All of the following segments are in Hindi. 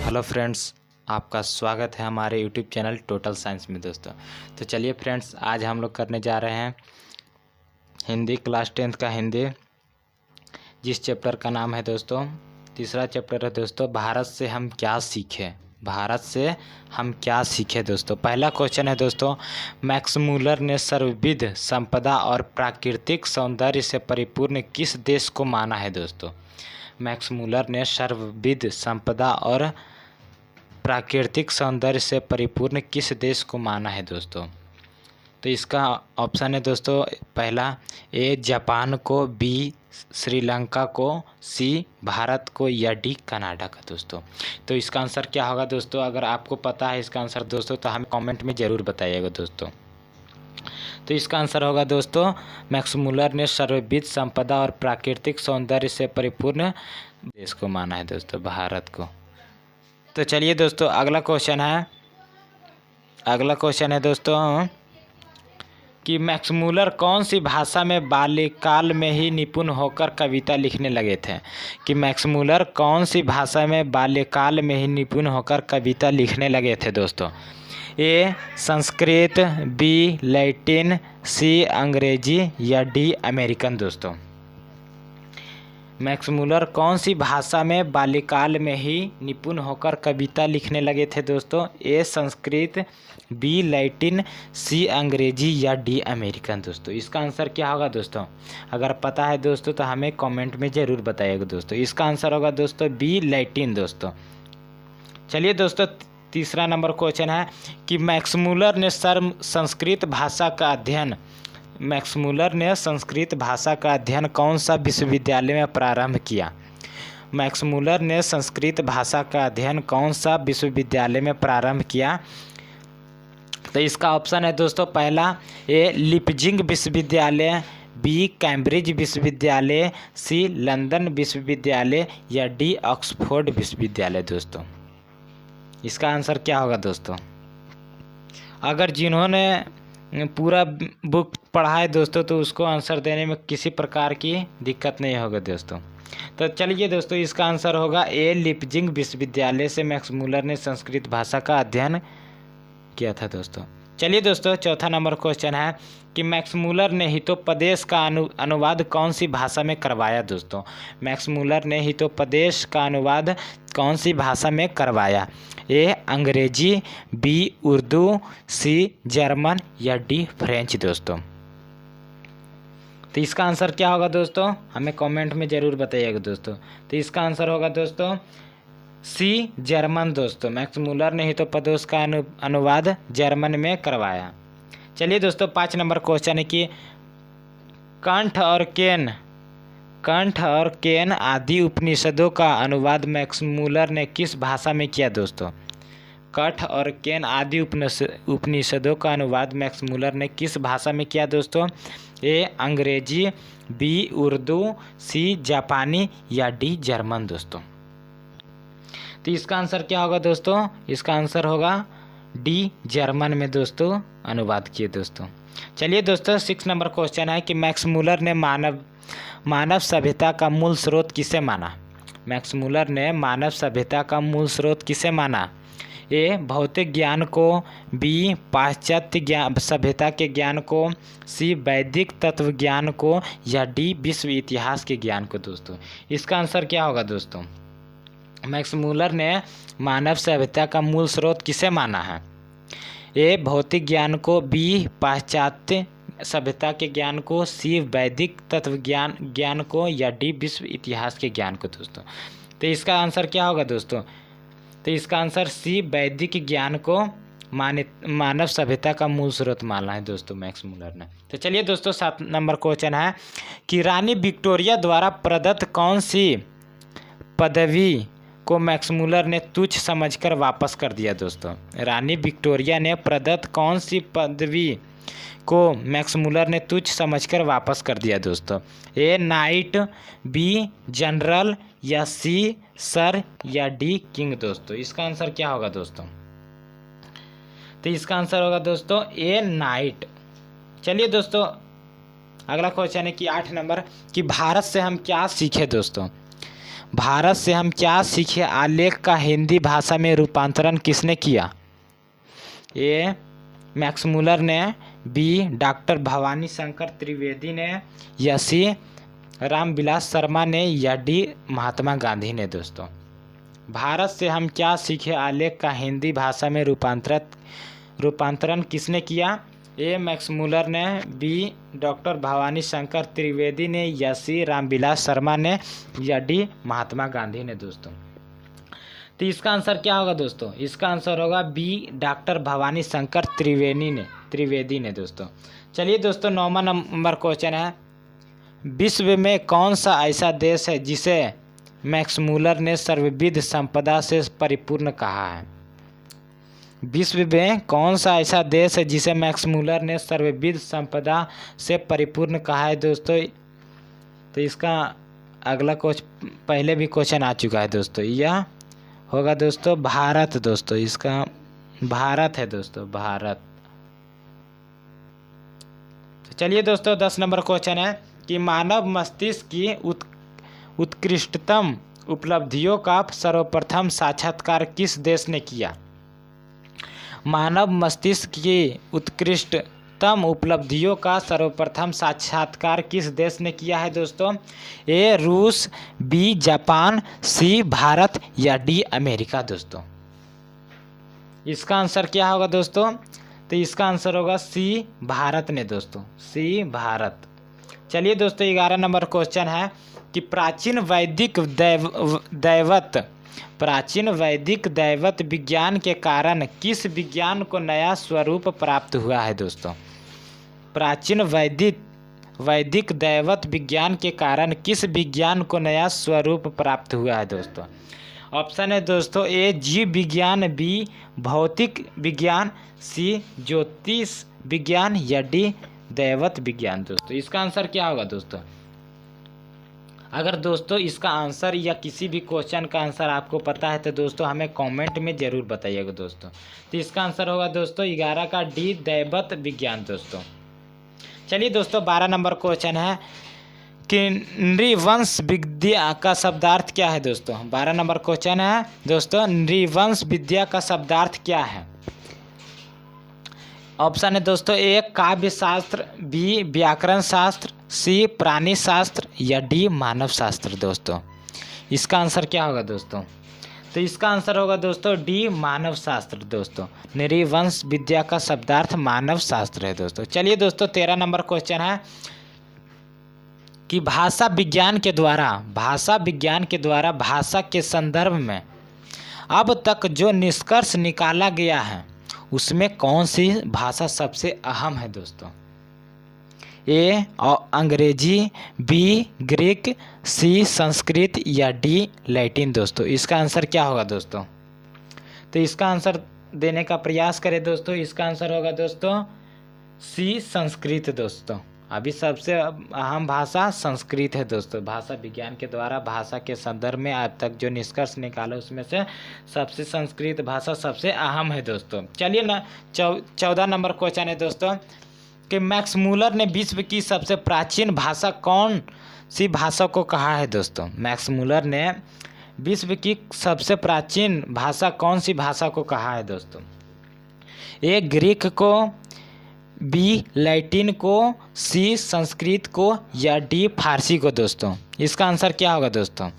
हेलो फ्रेंड्स, आपका स्वागत है हमारे यूट्यूब चैनल टोटल साइंस में दोस्तों। तो चलिए फ्रेंड्स, आज हम लोग करने जा रहे हैं हिंदी क्लास 10th का हिंदी, जिस चैप्टर का नाम है दोस्तों, तीसरा चैप्टर है दोस्तों, भारत से हम क्या सीखें। भारत से हम क्या सीखें दोस्तों। पहला क्वेश्चन है दोस्तों, मैक्स मूलर ने सर्वविध संपदा और प्राकृतिक सौंदर्य से परिपूर्ण किस देश को माना है दोस्तों। मैक्स मूलर ने सर्वविध संपदा और प्राकृतिक सौंदर्य से परिपूर्ण किस देश को माना है दोस्तों। तो इसका ऑप्शन है दोस्तों, पहला ए जापान को, बी श्रीलंका को, सी भारत को, या डी कनाडा का दोस्तों। तो इसका आंसर क्या होगा दोस्तों। अगर आपको पता है इसका आंसर दोस्तों तो हमें कमेंट में ज़रूर बताइएगा दोस्तों। तो इसका आंसर होगा दोस्तों, मैक्स मूलर ने सर्वविध संपदा और प्राकृतिक सौंदर्य से परिपूर्ण देश को माना है दोस्तों, भारत को। तो चलिए दोस्तों, अगला क्वेश्चन है दोस्तों कि मैक्स मूलर कौन सी भाषा में बाल्यकाल में ही निपुण होकर कविता लिखने लगे थे। कि मैक्स मूलर कौन सी भाषा में बाल्यकाल में ही निपुण होकर कविता लिखने लगे थे दोस्तों। ए संस्कृत, बी लैटिन, सी अंग्रेजी, या डी अमेरिकन दोस्तों। मैक्स मूलर कौन सी भाषा में बाल्यकाल में ही निपुण होकर कविता लिखने लगे थे दोस्तों। ए संस्कृत, बी लैटिन, सी अंग्रेजी, या डी अमेरिकन दोस्तों। इसका आंसर क्या होगा दोस्तों। अगर पता है दोस्तों तो हमें कमेंट में ज़रूर बताइएगा दोस्तों। इसका आंसर होगा दोस्तों बी लैटिन दोस्तों। चलिए दोस्तों, तीसरा नंबर क्वेश्चन है कि मैक्स मूलर ने संस्कृत भाषा का अध्ययन कौन सा विश्वविद्यालय में प्रारंभ किया। मैक्स मूलर ने संस्कृत भाषा का अध्ययन कौन सा विश्वविद्यालय में प्रारंभ किया। तो इसका ऑप्शन है दोस्तों, पहला ए लिपजिंग विश्वविद्यालय, बी कैम्ब्रिज विश्वविद्यालय, सी लंदन विश्वविद्यालय, या डी ऑक्सफोर्ड विश्वविद्यालय दोस्तों। इसका आंसर क्या होगा दोस्तों। अगर जिन्होंने पूरा बुक पढ़ा है दोस्तों तो उसको आंसर देने में किसी प्रकार की दिक्कत नहीं होगा दोस्तों। तो चलिए दोस्तों, इसका आंसर होगा ए लिपजिंग विश्वविद्यालय से मैक्स मूलर ने संस्कृत भाषा का अध्ययन किया था दोस्तों। चलिए दोस्तों, चौथा नंबर क्वेश्चन है कि मैक्स मूलर ने हितोपदेश का अनुवाद कौन सी भाषा में करवाया दोस्तों। मैक्स मूलर ने हितोपदेश का अनुवाद कौन सी भाषा में करवाया। ए अंग्रेजी, बी उर्दू, सी जर्मन, या डी फ्रेंच दोस्तों। तो इसका आंसर क्या होगा दोस्तों, हमें कमेंट में ज़रूर बताइएगा दोस्तों। तो इसका आंसर होगा दोस्तों सी जर्मन दोस्तों। मैक्स मूलर ने हितोपदेश का अनुवाद जर्मन में करवाया। चलिए दोस्तों, 5 नंबर क्वेश्चन है कि कंठ और केन आदि उपनिषदों का अनुवाद मैक्स मूलर ने किस भाषा में किया दोस्तों। कंठ और केन आदि उपनिषदों का अनुवाद मैक्स मूलर ने किस भाषा में किया दोस्तों। ए अंग्रेजी, बी उर्दू, सी जापानी, या डी जर्मन दोस्तों। तो इसका आंसर क्या होगा दोस्तों। इसका आंसर होगा डी जर्मन में दोस्तों अनुवाद किए दोस्तों। चलिए दोस्तों, 6 नंबर क्वेश्चन है कि मैक्स मूलर ने मानव सभ्यता का मूल स्रोत किसे माना। मैक्स मूलर ने मानव सभ्यता का मूल स्रोत किसे माना। ए भौतिक ज्ञान को, बी पाश्चात्य सभ्यता के ज्ञान को, सी वैदिक तत्व ज्ञान को, या डी विश्व इतिहास के ज्ञान को दोस्तों। इसका आंसर क्या होगा दोस्तों। मैक्स मूलर ने मानव सभ्यता का मूल स्रोत किसे माना है। ए भौतिक ज्ञान को, बी पाश्चात्य सभ्यता के ज्ञान को, सी वैदिक तत्व ज्ञान को, या डी विश्व इतिहास के ज्ञान को दोस्तों। तो इसका आंसर क्या होगा दोस्तों। तो इसका आंसर सी वैदिक ज्ञान को मानव सभ्यता का मूल स्रोत माना है दोस्तों मैक्स मूलर ने। तो चलिए दोस्तों, 7 नंबर क्वेश्चन है कि रानी विक्टोरिया द्वारा प्रदत्त कौन सी पदवी को मैक्स मूलर ने तुच्छ समझकर वापस कर दिया दोस्तों। रानी विक्टोरिया ने प्रदत्त कौन सी पदवी को मैक्स मूलर ने तुच्छ समझकर वापस कर दिया दोस्तों। ए नाइट, बी जनरल, या सी सर, या डी किंग दोस्तों। इसका आंसर क्या होगा दोस्तों। तो इसका आंसर होगा दोस्तों ए नाइट। चलिए दोस्तों, अगला क्वेश्चन है कि 8 नंबर कि भारत से हम क्या सीखे दोस्तों। भारत से हम क्या सीखे आलेख का हिंदी भाषा में रूपांतरण किसने किया? ए मैक्समूलर ने, बी डॉक्टर भवानी शंकर त्रिवेदी ने, या सी रामविलास शर्मा ने, या डी महात्मा गांधी ने। दोस्तों, भारत से हम क्या सीखे आलेख का हिंदी भाषा में रूपांतरण किसने किया? ए मैक्समूलर ने, बी डॉक्टर भवानी शंकर त्रिवेदी ने, या सी रामविलास शर्मा ने, या डी महात्मा गांधी ने। दोस्तों, तो इसका आंसर क्या होगा दोस्तों? इसका आंसर होगा बी डॉक्टर भवानी शंकर त्रिवेदी ने। दोस्तों, चलिए दोस्तों, 9वां नंबर क्वेश्चन है, विश्व में कौन सा ऐसा देश है जिसे मैक्समूलर ने सर्वविध संपदा से परिपूर्ण कहा है? विश्व में कौन सा ऐसा देश है जिसे मैक्समूलर ने सर्वविध संपदा से परिपूर्ण कहा है? दोस्तों, तो इसका अगला पहले भी क्वेश्चन आ चुका है दोस्तों, यह होगा दोस्तों भारत। दोस्तों, इसका भारत है दोस्तों, भारत। तो चलिए दोस्तों, 10 नंबर क्वेश्चन है कि मानव मस्तिष्क की उत्कृष्टतम उपलब्धियों का सर्वप्रथम साक्षात्कार किस देश ने किया? मानव मस्तिष्क की उत्कृष्टतम उपलब्धियों का सर्वप्रथम साक्षात्कार किस देश ने किया है? दोस्तों, ए रूस, बी जापान, सी भारत, या डी अमेरिका। दोस्तों, इसका आंसर क्या होगा दोस्तों? तो इसका आंसर होगा सी भारत ने। दोस्तों, सी भारत। चलिए दोस्तों, 11 नंबर क्वेश्चन है कि प्राचीन वैदिक दैवत विज्ञान के कारण किस विज्ञान को नया स्वरूप प्राप्त हुआ है? दोस्तों, प्राचीन वैदिक दैवत विज्ञान के कारण किस विज्ञान को नया स्वरूप प्राप्त हुआ है? दोस्तों, ऑप्शन है दोस्तों, ए जीव विज्ञान, बी भौतिक विज्ञान, सी ज्योतिष विज्ञान, या डी दैवत विज्ञान। दोस्तों, इसका आंसर क्या होगा दोस्तों? अगर दोस्तों इसका आंसर या किसी भी क्वेश्चन का आंसर आपको पता है तो दोस्तों हमें कमेंट में ज़रूर बताइएगा दोस्तों। तो इसका आंसर होगा दोस्तों 11 का डी दैवत विज्ञान। दोस्तों, चलिए दोस्तों, 12 नंबर क्वेश्चन है कि नृवंश विद्या का शब्दार्थ क्या है? दोस्तों, 12 नंबर क्वेश्चन है दोस्तों, नृवंश विद्या का शब्दार्थ क्या है? ऑप्शन है दोस्तों, ए काव्य शास्त्र, बी व्याकरण शास्त्र, सी प्राणी शास्त्र, या डी मानव शास्त्र। दोस्तों, इसका आंसर क्या होगा दोस्तों? तो इसका आंसर होगा दोस्तों डी मानव शास्त्र। दोस्तों, नृवंश विद्या का शब्दार्थ मानव शास्त्र है। दोस्तों, चलिए दोस्तों, 13 नंबर क्वेश्चन है कि भाषा विज्ञान के द्वारा भाषा के संदर्भ में अब तक जो निष्कर्ष निकाला गया है उसमें कौन सी भाषा सबसे अहम है? दोस्तों, ए अंग्रेजी, बी ग्रीक, सी संस्कृत, या डी लैटिन। दोस्तों, इसका आंसर क्या होगा दोस्तों? तो इसका आंसर देने का प्रयास करें दोस्तों। इसका आंसर होगा दोस्तों सी संस्कृत। दोस्तों, अभी सबसे अहम भाषा संस्कृत है। दोस्तों, भाषा विज्ञान के द्वारा भाषा के संदर्भ में अब तक जो निष्कर्ष निकाला उसमें से सबसे संस्कृत भाषा सबसे अहम है। दोस्तों, चलिए ना, 14 नंबर क्वेश्चन है दोस्तों कि मैक्समूलर ने विश्व की सबसे प्राचीन भाषा कौन सी भाषा को कहा है? दोस्तों, मैक्समूलर ने विश्व की सबसे प्राचीन भाषा कौन सी भाषा को कहा है? दोस्तों, ए ग्रीक को, बी लैटिन को, सी संस्कृत को, या डी फारसी को। दोस्तों, इसका आंसर क्या होगा दोस्तों?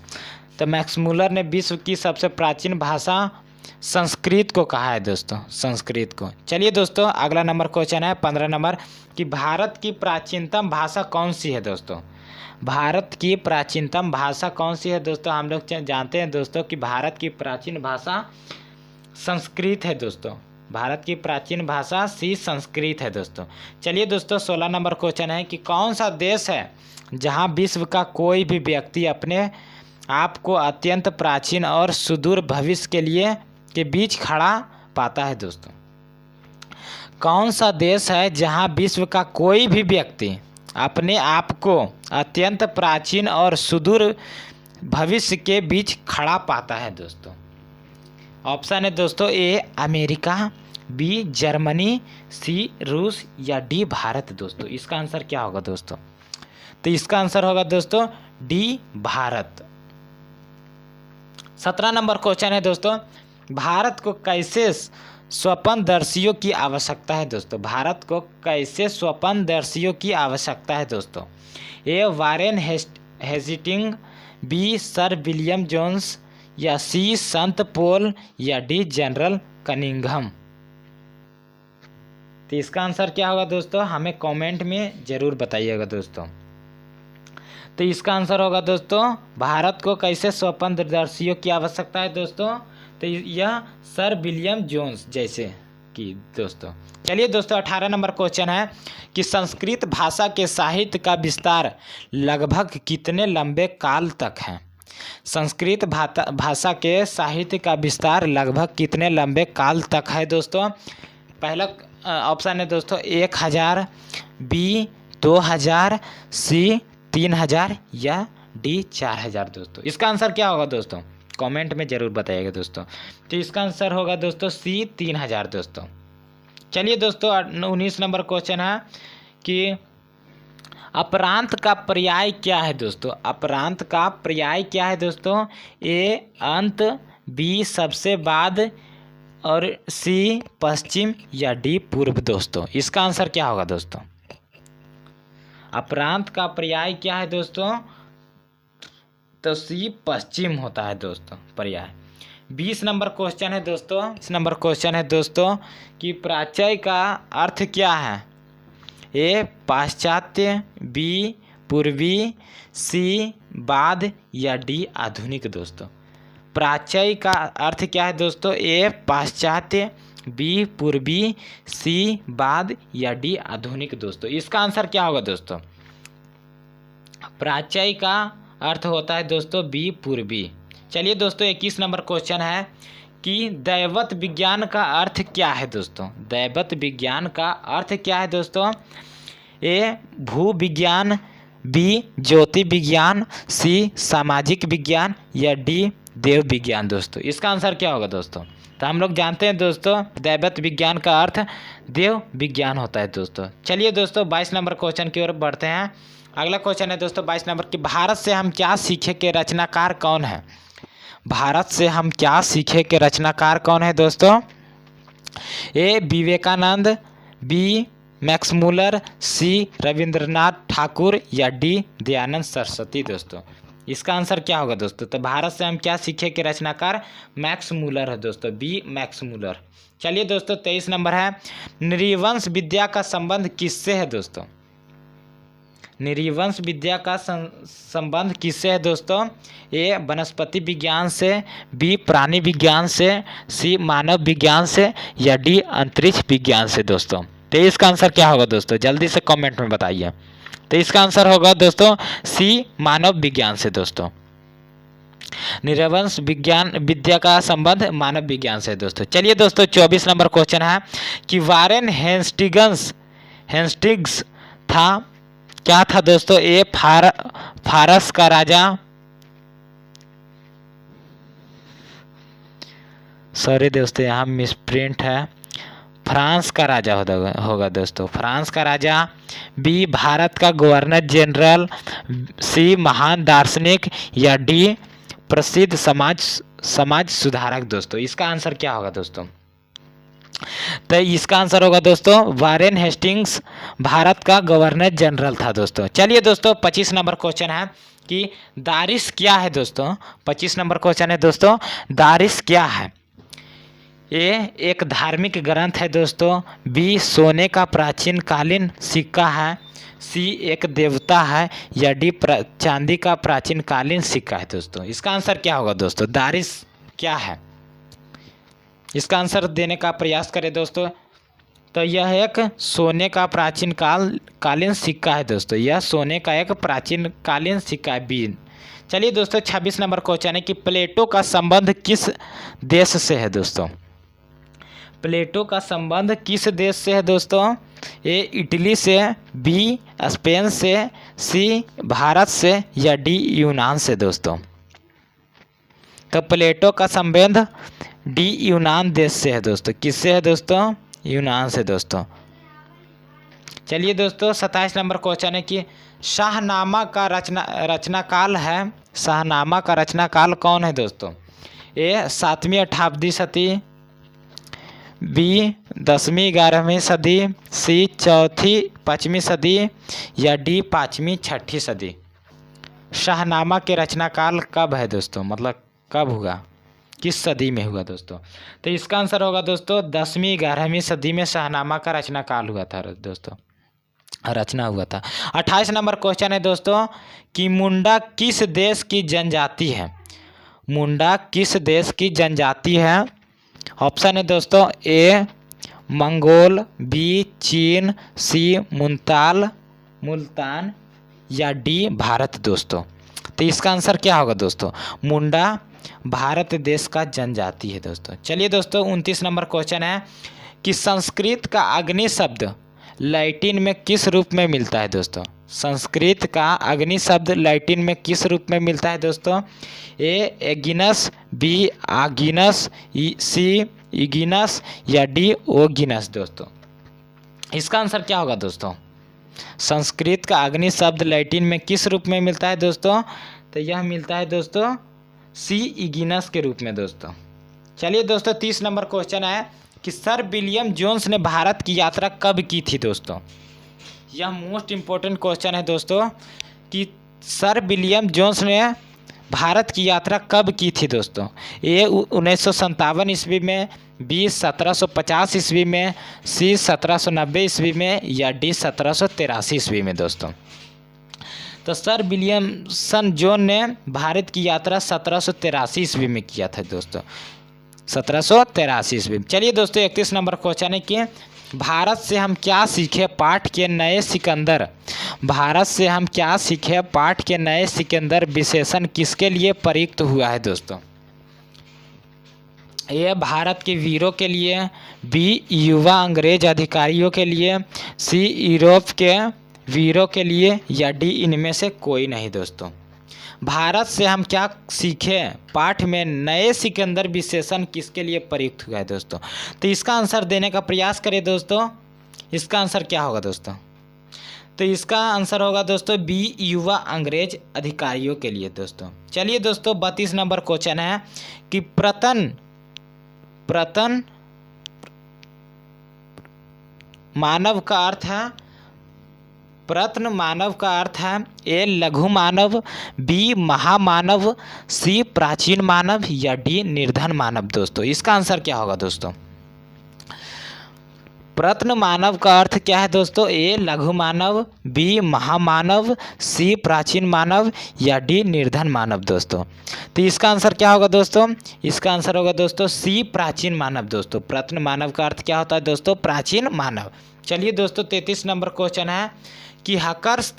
तो मैक्समूलर ने विश्व की सबसे प्राचीन भाषा संस्कृत को कहा है। दोस्तों, संस्कृत को। चलिए दोस्तों, अगला नंबर क्वेश्चन है 15 नंबर कि भारत की प्राचीनतम भाषा कौन सी है? दोस्तों, भारत की प्राचीनतम भाषा कौन सी है? दोस्तों, हम लोग जानते हैं दोस्तों कि भारत की प्राचीन भाषा संस्कृत है। दोस्तों, भारत की प्राचीन भाषा सी संस्कृत है। दोस्तों, चलिए दोस्तों, 16 नंबर क्वेश्चन है कि कौन सा देश है जहां विश्व का कोई भी व्यक्ति अपने आप को अत्यंत प्राचीन और सुदूर भविष्य के बीच खड़ा पाता है? दोस्तों, कौन सा देश है जहां विश्व का कोई भी व्यक्ति अपने आप को अत्यंत प्राचीन और सुदूर भविष्य के बीच खड़ा पाता है? दोस्तों, ऑप्शन है दोस्तों, ए अमेरिका, बी जर्मनी, सी रूस, या डी भारत। दोस्तों, इसका आंसर क्या होगा दोस्तों? तो इसका आंसर होगा दोस्तों डी भारत। 17 नंबर क्वेश्चन है दोस्तों, भारत को कैसे स्वप्नदर्शियों की आवश्यकता है दोस्तों? भारत को कैसे स्वप्नदर्शियों की आवश्यकता है दोस्तों? A Warren Hastings, B sir William Jones, या सी संत पोल, या डी जनरल कनिंघम। तो इसका आंसर क्या होगा दोस्तों? हमें कमेंट में ज़रूर बताइएगा दोस्तों। तो इसका आंसर होगा दोस्तों, भारत को कैसे स्वप्नदर्शियों की आवश्यकता है दोस्तों? तो यह सर विलियम जोन्स जैसे कि दोस्तों। चलिए दोस्तों 18 नंबर क्वेश्चन है कि संस्कृत भाषा के साहित्य का विस्तार लगभग कितने लंबे काल तक है? संस्कृत भाषा के साहित्य का विस्तार लगभग कितने लंबे काल तक है दोस्तों? पहला ऑप्शन है दोस्तों 1000, बी 2000, सी 3000, या डी 4000 दोस्तों। इसका आंसर क्या होगा दोस्तों? कमेंट में ज़रूर बताइएगा दोस्तों। तो इसका आंसर होगा दोस्तों सी 3000 दोस्तों। चलिए दोस्तों 19 नंबर क्वेश्चन है कि अपरांत का पर्याय क्या है दोस्तों? अपरांत का पर्याय क्या है दोस्तों? ए अंत, बी सबसे बाद, और सी पश्चिम, या डी पूर्व दोस्तों। इसका आंसर क्या होगा दोस्तों? अपरांत का पर्याय क्या है दोस्तों? तो सी पश्चिम होता है दोस्तों पर्याय। 20 नंबर क्वेश्चन है दोस्तों, इस नंबर क्वेश्चन है दोस्तों कि प्राच्य का अर्थ क्या है? ए पाश्चात्य, बी पूर्वी, सी बाद, या डी आधुनिक दोस्तों। प्राच्य का अर्थ क्या है दोस्तों? ए पाश्चात्य, बी पूर्वी, सी बाद, या डी आधुनिक दोस्तों। इसका आंसर क्या होगा दोस्तों? प्राच्य का अर्थ होता है दोस्तों बी पूर्वी। चलिए दोस्तों 21 नंबर क्वेश्चन है कि दैवत विज्ञान का अर्थ क्या है दोस्तों? दैवत विज्ञान का अर्थ क्या है दोस्तों? ए भू विज्ञान, बी ज्योति विज्ञान, सी सामाजिक विज्ञान, या डी देव विज्ञान दोस्तों। इसका आंसर क्या होगा दोस्तों? तो हम लोग जानते हैं दोस्तों दैवत विज्ञान का अर्थ देव विज्ञान होता है दोस्तों। चलिए दोस्तों 22 नंबर क्वेश्चन की ओर बढ़ते हैं। अगला क्वेश्चन है दोस्तों 22 नंबर कि भारत से हम क्या सीखे के रचनाकार कौन है? भारत से हम क्या सीखे के रचनाकार कौन है दोस्तों? ए विवेकानंद, बी मैक्स मूलर, सी रविंद्रनाथ ठाकुर, या डी दयानंद सरस्वती दोस्तों। इसका आंसर क्या होगा दोस्तों? तो भारत से हम क्या सीखे के रचनाकार मैक्स मूलर है दोस्तों, बी मैक्स मूलर। चलिए दोस्तों 23 नंबर है नृवंश विद्या का संबंध किससे है दोस्तों? नृवंश विद्या का संबंध किससे है दोस्तों? ए वनस्पति विज्ञान से, बी प्राणी विज्ञान से, सी मानव विज्ञान से, या डी अंतरिक्ष विज्ञान से दोस्तों। तो इसका आंसर क्या होगा दोस्तों? जल्दी से कमेंट में बताइए। तो इसका आंसर होगा दोस्तों सी मानव विज्ञान से दोस्तों। नृवंश विज्ञान विद्या का संबंध मानव विज्ञान से दोस्तों। चलिए दोस्तों 24 नंबर क्वेश्चन है कि वारेन हेस्टिंग्स था क्या था दोस्तों? ए फारस का राजा, सॉरी दोस्तों यहाँ मिसप्रिंट है, फ्रांस का राजा होगा दोस्तों, फ्रांस का राजा, बी भारत का गवर्नर जनरल, सी महान दार्शनिक, या डी प्रसिद्ध समाज सुधारक दोस्तों। इसका आंसर क्या होगा दोस्तों? तो इसका आंसर होगा दोस्तों वारेन हेस्टिंग्स भारत का गवर्नर जनरल था दोस्तों। चलिए दोस्तों 25 नंबर क्वेश्चन है कि दारिश क्या है दोस्तों? 25 नंबर क्वेश्चन है दोस्तों दारिश क्या है? ए एक धार्मिक ग्रंथ है दोस्तों, बी सोने का प्राचीन कालीन सिक्का है, सी एक देवता है, या डी चांदी का प्राचीन कालीन सिक्का है दोस्तों। इसका आंसर क्या होगा दोस्तों? दारिश क्या है? इसका आंसर देने का प्रयास करें दोस्तों। तो यह एक सोने का प्राचीन कालीन सिक्का है दोस्तों, यह सोने का एक प्राचीन कालीन सिक्का है बी। चलिए दोस्तों 26 नंबर क्वेश्चन है कि प्लेटो का संबंध किस देश से है दोस्तों? प्लेटो का संबंध किस देश से है दोस्तों? ए इटली से, बी स्पेन से, सी भारत से, या डी यूनान से दोस्तों। तो प्लेटो का संबंध डी यूनान देश से है दोस्तों। किससे है दोस्तों? यूनान से दोस्तों। चलिए दोस्तों 27 नंबर क्वेश्चन है कि शाहनामा का रचनाकाल है, शाहनामा का रचनाकाल कौन है दोस्तों? ए 7वीं 8वीं सदी, बी 10वीं 11वीं सदी, सी 4वीं 5वीं सदी या डी 5वीं 6वीं सदी। शाहनामा के रचनाकाल कब है दोस्तों, मतलब कब हुआ, किस सदी में हुआ दोस्तों? तो इसका आंसर होगा दोस्तों 10वीं 11वीं सदी में शाहनामा का रचनाकाल हुआ था दोस्तों, रचना हुआ था। 28 नंबर क्वेश्चन है दोस्तों कि मुंडा किस देश की जनजाति है? मुंडा किस देश की जनजाति है? ऑप्शन है दोस्तों ए मंगोल, बी चीन, सी मुल्तान या डी भारत दोस्तों। तो इसका आंसर क्या होगा दोस्तों? मुंडा भारत देश का जनजाति है दोस्तों। चलिए दोस्तों 29 नंबर क्वेश्चन है कि संस्कृत का अग्नि शब्द लैटिन में किस रूप में मिलता है दोस्तों? संस्कृत का अग्नि शब्द लैटिन में किस रूप में मिलता है दोस्तों? ए एगिनस, बी आगिनस, सी इगिनस या डी ओगिनस दोस्तों। इसका आंसर क्या होगा दोस्तों? संस्कृत का अग्नि शब्द लैटिन में किस रूप में मिलता है दोस्तों? तो यह मिलता है दोस्तों सी इगिनस के रूप में दोस्तों। चलिए दोस्तों 30 नंबर क्वेश्चन है कि सर विलियम जोन्स ने भारत की यात्रा कब की थी दोस्तों? यह मोस्ट इम्पोर्टेंट क्वेश्चन है दोस्तों कि सर विलियम जोन्स ने भारत की यात्रा कब की थी दोस्तों? ए 1957 ईस्वी में, बी 1750 ईस्वी में, सी 1790 ईस्वी में या डी 1783 ईस्वी में दोस्तों। तो सर विलियमसन जोन ने भारत की यात्रा 1783 ईस्वी में किया था दोस्तों, 1783 ईस्वी में। चलिए दोस्तों 31 नंबर क्वेश्चन है कि भारत से हम क्या सीखे पाठ के नए सिकंदर, भारत से हम क्या सीखे पाठ के नए सिकंदर विशेषण किसके लिए प्रयुक्त हुआ है दोस्तों? ए भारत के वीरों के लिए, बी युवा अंग्रेज अधिकारियों के लिए, सी यूरोप के वीरों के लिए या डी इनमें से कोई नहीं दोस्तों। भारत से हम क्या सीखे पाठ में नए सिकंदर विशेषण किसके लिए प्रयुक्त हुआ है दोस्तों? तो इसका आंसर देने का प्रयास करें दोस्तों। इसका आंसर क्या होगा दोस्तों? तो इसका आंसर होगा दोस्तों बी युवा अंग्रेज अधिकारियों के लिए दोस्तों। चलिए दोस्तों 32 नंबर क्वेश्चन है कि प्रतन मानव का अर्थ है, प्रत्न मानव का अर्थ है ए लघु मानव, बी महामानव, सी प्राचीन मानव या डी निर्धन मानव दोस्तों। इसका आंसर क्या होगा दोस्तों? प्रत्न मानव का अर्थ क्या है दोस्तों? ए लघु मानव, बी महामानव, सी प्राचीन मानव या डी निर्धन मानव दोस्तों। तो इसका आंसर क्या होगा दोस्तों? इसका आंसर होगा दोस्तों सी प्राचीन मानव दोस्तों। प्रत्न मानव का अर्थ क्या होता है दोस्तों? प्राचीन मानव। चलिए दोस्तों 33 नंबर क्वेश्चन है कि हकर्स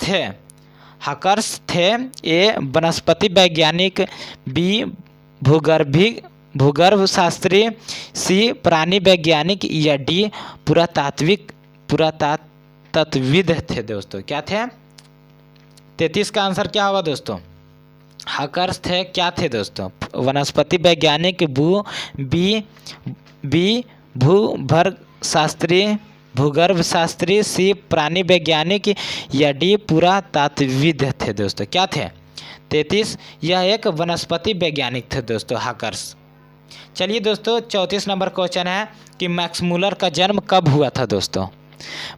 थे ए वनस्पति वैज्ञानिक, बी भूगर्भ शास्त्री, सी प्राणी वैज्ञानिक या डी पुरातत्वविद थे दोस्तों। क्या थे? 33 का आंसर क्या होगा दोस्तों? हकर्स थे क्या थे दोस्तों? वनस्पति वैज्ञानिक, बी भूगर्भ शास्त्री, सी प्राणी वैज्ञानिक या डी पुरातत्वविद थे दोस्तों। क्या थे? 33 यह एक वनस्पति वैज्ञानिक थे दोस्तों हकर्स। चलिए दोस्तों 34 नंबर क्वेश्चन है कि मैक्स मूलर का जन्म कब हुआ था दोस्तों?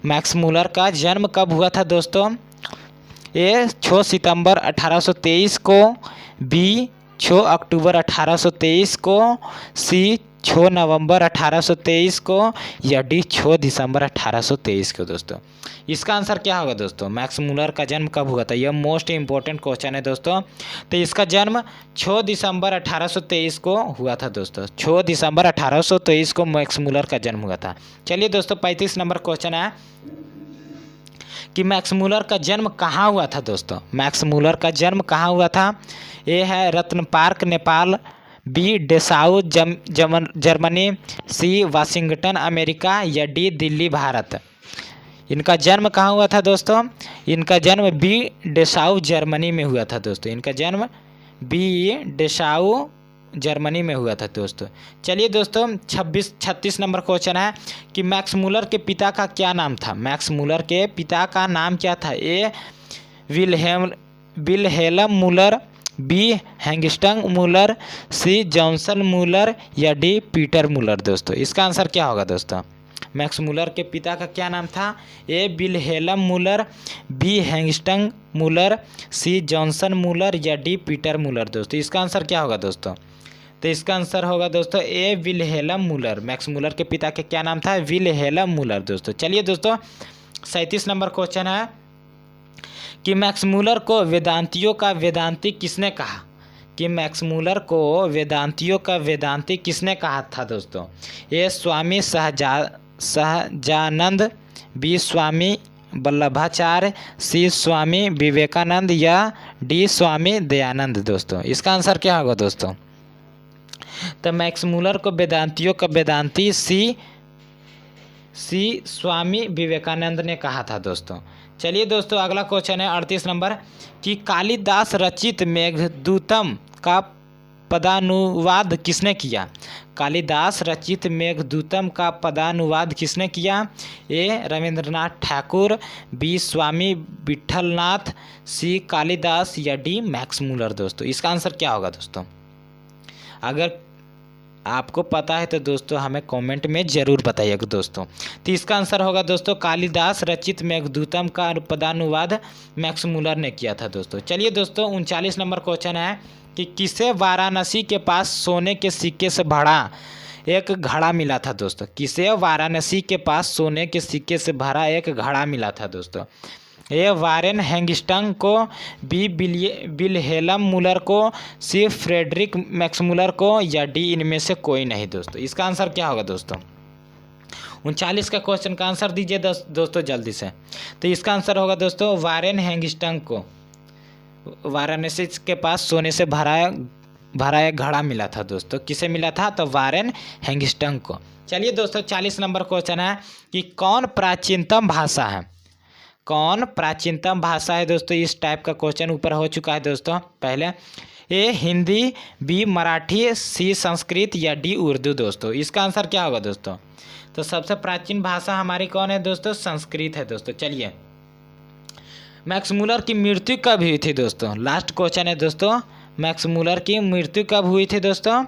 मैक्स मूलर का जन्म कब हुआ था दोस्तों? ए 6 सितंबर 1823 को, बी 6 अक्टूबर 1823 को, सी 6 नवंबर 1823 को या डी 6 दिसंबर 1823 को दोस्तों। इसका आंसर क्या होगा दोस्तों? मैक्स मूलर का जन्म कब हुआ था? यह मोस्ट इंपॉर्टेंट क्वेश्चन है दोस्तों। तो इसका जन्म 6 दिसंबर 1823 को हुआ था दोस्तों। 6 दिसंबर 1823 को मैक्स मूलर का जन्म हुआ था। चलिए दोस्तों 35 नंबर क्वेश्चन है कि मैक्स मूलर का जन्म कहाँ हुआ था दोस्तों? मैक्स मूलर का जन्म कहाँ हुआ था? ए है रत्न पार्क नेपाल, बी डेसाउ जर्मनी, सी वाशिंगटन अमेरिका या डी दिल्ली भारत। इनका जन्म कहाँ हुआ था दोस्तों? इनका जन्म बी डेसाउ जर्मनी में हुआ था दोस्तों। इनका जन्म बी डेसाउ जर्मनी में हुआ था दोस्तों। चलिए दोस्तों 36 नंबर क्वेश्चन है कि मैक्स मूलर के पिता का क्या नाम था? मैक्स मूलर के पिता का नाम क्या था? ए विल्हेल्म मूलर, बी हैंगस्टंग मूलर, सी जॉनसन मूलर या डी पीटर मूलर दोस्तों। इसका आंसर क्या होगा दोस्तों? मैक्स मूलर के पिता का क्या नाम था? ए विल्हेल्म मूलर, बी हैंगस्टंग मूलर, सी जॉनसन मूलर या डी पीटर मूलर दोस्तों। इसका आंसर क्या होगा दोस्तों? तो इसका आंसर होगा दोस्तों ए विल्हेल्म मूलर। मैक्स मूलर के पिता के क्या नाम था? विल्हेल्म मूलर दोस्तों। चलिए दोस्तों 37 नंबर क्वेश्चन है कि मैक्स मूलर को वेदांतियों का वेदांती किसने कहा? कि मैक्स मूलर को वेदांतियों का वेदांती किसने कहा था दोस्तों? ए स्वामी सहजानंद, बी स्वामी वल्लभाचार्य, सी स्वामी विवेकानंद या डी स्वामी दयानंद दोस्तों। इसका आंसर क्या होगा दोस्तों? तो मैक्स मूलर को वेदांतियों का वेदांती सी स्वामी विवेकानंद ने कहा था दोस्तों। चलिए दोस्तों अगला क्वेश्चन है 38 नंबर कि कालिदास रचित मेघदूतम का पदानुवाद किसने किया? कालिदास रचित मेघदूतम का पदानुवाद किसने किया? ए रविंद्रनाथ ठाकुर, बी स्वामी विठलनाथ, सी कालिदास या डी मैक्स मूलर दोस्तों। इसका आंसर क्या होगा दोस्तों? अगर आपको पता है तो दोस्तों हमें कमेंट में ज़रूर बताइएगा दोस्तों। तो इसका आंसर होगा दोस्तों कालिदास रचित मेघदूतम का पदानुवाद मैक्स मूलर ने किया था दोस्तों। चलिए दोस्तों 39 नंबर क्वेश्चन है कि किसे वाराणसी के पास सोने के सिक्के से भरा एक घड़ा मिला था दोस्तों? किसे वाराणसी के पास सोने के सिक्के से भरा एक घड़ा मिला था दोस्तों? ए वारेन हैंगस्टंग को, बी विल्हेल्म मूलर को, सी फ्रेडरिक मैक्स मूलर को या डी इनमें से कोई नहीं दोस्तों। इसका आंसर क्या होगा दोस्तों? 39 का क्वेश्चन का आंसर दीजिए दोस्तों जल्दी से। तो इसका आंसर होगा दोस्तों वारेन हैंगस्टंग को वाराणसी के पास सोने से भरा एक घड़ा मिला था दोस्तों। किसे मिला था? तो वारेन हैंगस्टंग को। चलिए दोस्तों 40 नंबर क्वेश्चन है कि कौन प्राचीनतम भाषा है? कौन प्राचीनतम भाषा है दोस्तों? इस टाइप का क्वेश्चन ऊपर हो चुका है दोस्तों पहले। ए हिंदी, बी मराठी, सी संस्कृत या डी उर्दू दोस्तों। इसका आंसर क्या होगा दोस्तों? तो सबसे प्राचीन भाषा हमारी कौन है दोस्तों? संस्कृत है दोस्तों। चलिए मैक्स मूलर की मृत्यु कब हुई थी दोस्तों? लास्ट क्वेश्चन है दोस्तों, मैक्स मूलर की मृत्यु कब हुई थी दोस्तों?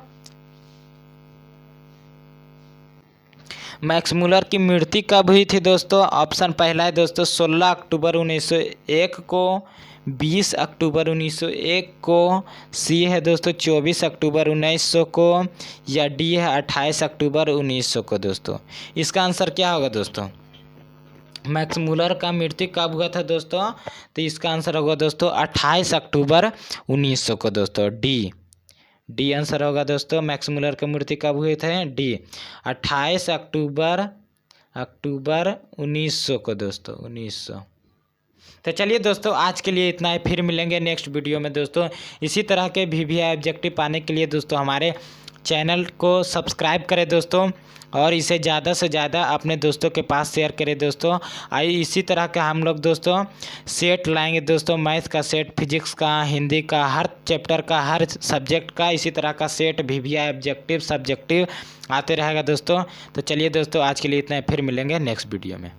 मैक्स मूलर की मृत्यु कब हुई थी दोस्तों? ऑप्शन पहला है दोस्तों 16 अक्टूबर 1901 को, 20 अक्टूबर 1901 को, सी है दोस्तों 24 अक्टूबर 1900 को या डी है 28 अक्टूबर 1900 को दोस्तों। इसका आंसर क्या होगा दोस्तों? मैक्स मूलर का मृत्यु कब हुआ था दोस्तों? तो इसका आंसर होगा दोस्तों 28 अक्टूबर 1900 को दोस्तों। डी आंसर होगा दोस्तों। मैक्स मूलर की मृत्यु कब हुए थे? डी 28 अक्टूबर 1900 को दोस्तों 1900। तो चलिए दोस्तों आज के लिए इतना ही, फिर मिलेंगे नेक्स्ट वीडियो में दोस्तों। इसी तरह के VVI ऑब्जेक्टिव पाने के लिए दोस्तों हमारे चैनल को सब्सक्राइब करें दोस्तों और इसे ज़्यादा से ज़्यादा अपने दोस्तों के पास शेयर करें दोस्तों। आइए इसी तरह का हम लोग दोस्तों सेट लाएंगे दोस्तों, मैथ का सेट, फिजिक्स का, हिंदी का, हर चैप्टर का, हर सब्जेक्ट का इसी तरह का सेट VVI ऑब्जेक्टिव सब्जेक्टिव आते रहेगा दोस्तों। तो चलिए दोस्तों आज के लिए इतना ही, फिर मिलेंगे नेक्स्ट वीडियो में।